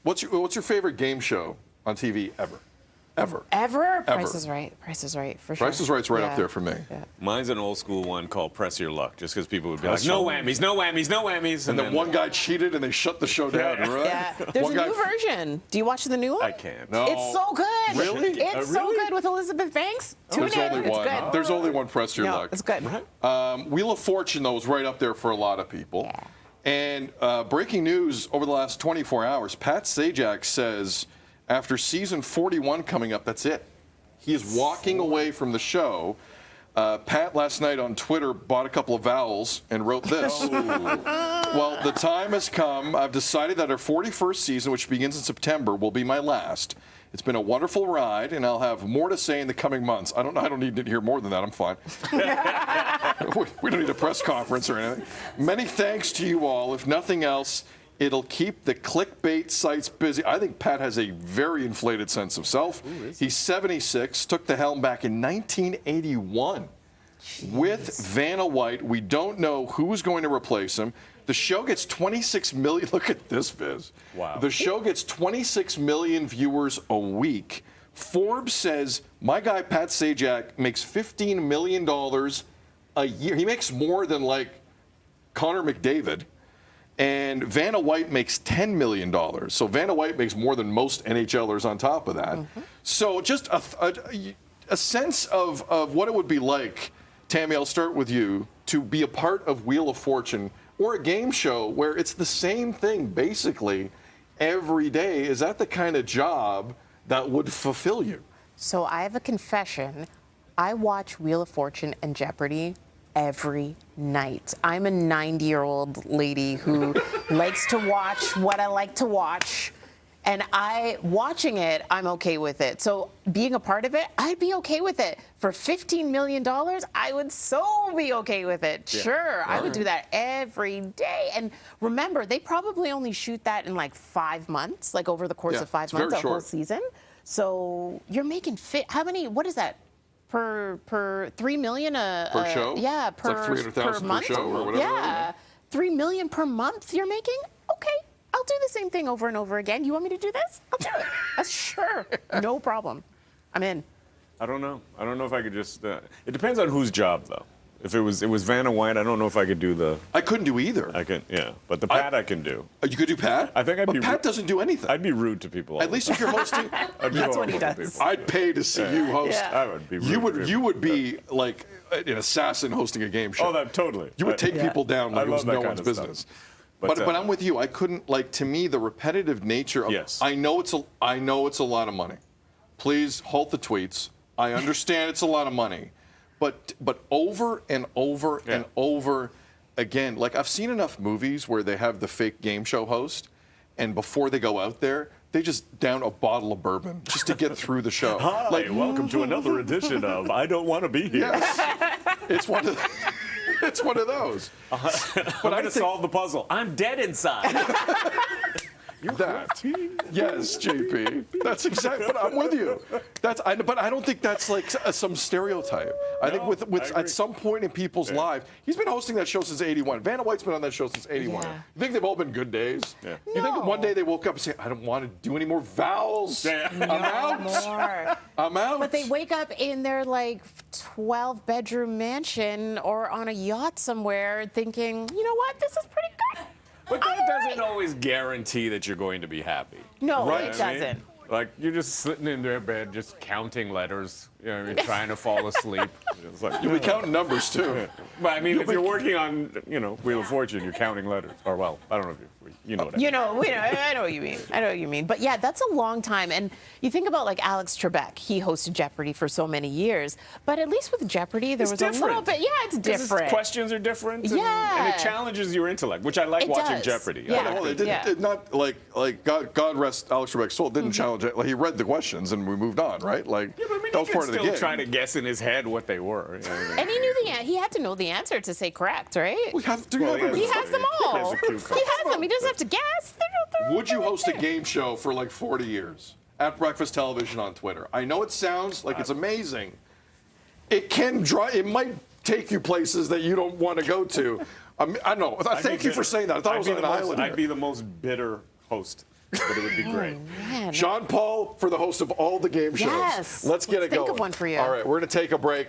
What's your favorite game show on TV ever? Ever? Price is Right. Price is Right, for sure. Price is Right's right up there for me. Yeah. Mine's an old school one called Press Your Luck, just because people would be like, no whammies, no whammies, no whammies. And then one guy cheated and they shut the show down, right? Yeah. There's a new version. Do you watch the new one? I can't. No. It's so good. Really? It's so good with Elizabeth Banks. Tune There's in. only It's one. good. There's only one Press Your Luck. It's good. Wheel of Fortune, though, is right up there for a lot of people. Yeah. And breaking news over the last 24 hours, Pat Sajak says after season 41 coming up, that's it. He is walking away from the show. Pat last night on Twitter bought a couple of vowels and wrote this. Well, the time has come. I've decided that our 41st season, which begins in September, will be my last. It's been a wonderful ride, and I'll have more to say in the coming months. I don't need to hear more than that. I'm fine. We don't need a press conference or anything. Many thanks to you all. If nothing else, it'll keep the clickbait sites busy. I think Pat has a very inflated sense of self. He's 76, took the helm back in 1981 with Vanna White. We don't know who's going to replace him. The show gets 26 million. Look at this, Biz. Wow. The show gets 26 million viewers a week. Forbes says my guy Pat Sajak makes $15 million a year. He makes more than like Connor McDavid. And Vanna White makes $10 million. So Vanna White makes more than most NHLers on top of that. So just a sense of what it would be like, Tammie, I'll start with you, to be a part of Wheel of Fortune or a game show where it's the same thing basically every day. Is that the kind of job that would fulfill you? So I have a confession. I watch Wheel of Fortune and Jeopardy every night. I'm a 90-year-old lady who likes to watch what I like to watch. And watching it, I'm okay with it. So being a part of it, I'd be okay with it. For $15 million, I would so be okay with it. Yeah. Sure, I would do that every day. And remember, they probably only shoot that in like 5 months, like over the course of 5 months, a whole season. So you're making how many, what is that? Per $3 million per show? Yeah, it's like 300,000 per show or whatever. Yeah, $3 million per month you're making? Okay. I'll do the same thing over and over again. You want me to do this? I'll do it. Sure. No problem. I'm in. I don't know. I don't know if I could just. It depends on whose job, though. If it was Vanna White, I don't know if I could do the. I couldn't do either. I can, yeah. But the Pat I can do. You could do Pat? I think I'd be. But Pat doesn't do anything. I'd be rude to people. At least if you're hosting. That's what he does. I'd pay to see you host. Yeah. I would be rude. You would be like an assassin hosting a game show. Oh, that totally. You would take people down like it was no one's business. Stuff. But I'm with you. I couldn't, like, to me, the repetitive nature of I know it's a lot of money. Please halt the tweets. I understand it's a lot of money. But over and over and over again, like I've seen enough movies where they have the fake game show host, and before they go out there, they just down a bottle of bourbon just to get through the show. Hi, like, welcome to another edition of I Don't Want to Be Here. Yes. It's one of it's one of those. But I'm going to solve the puzzle. I'm dead inside. Yes, JP. That's exactly. But I'm with you. But I don't think that's like some stereotype. I think with at some point in people's lives, he's been hosting that show since '81. Vanna White's been on that show since '81. Yeah. You think they've all been good days? Yeah. You think one day they woke up and say, "I don't want to do any more vowels. I'm out. I'm out." But they wake up in their like 12-bedroom mansion or on a yacht somewhere, thinking, you know what, this is pretty good. But that doesn't always guarantee that you're going to be happy. No, Right. it doesn't. Like, you're just sitting in their bed, just counting letters, you know, you're trying to fall asleep. It's like, You'll be counting numbers too. But I mean, if you're working on, Wheel of Fortune, you're counting letters. Or, well, I don't know if you know what I mean. I know what you mean. I know what you mean. But yeah, that's a long time. And you think about like Alex Trebek. He hosted Jeopardy for so many years. But at least with Jeopardy, there was a little bit. Yeah, it's different. Questions are different. Yeah. And it challenges your intellect, which I like watching does. Jeopardy. Yeah. Well, it did not like God rest Alex Trebek's soul. Didn't challenge it. Like, he read the questions and we moved on, right? Like that was part of the game. Still trying to guess in his head what they were. And he knew he had to know the answer to say correct, right? We have to. He has them all. He has them. He doesn't have to guess. Would you host a game show for like 40 years at Breakfast Television on Twitter? I know it sounds like it's amazing. It can drive. It might take you places that you don't want to go to. I know. Thank you for saying that. I thought it was on an island. I'd be the most bitter host. but it would be great. Man. Sean Paul for the host of all the game shows. Yes. Let's get it Think going. of one for you. All right, we're going to take a break.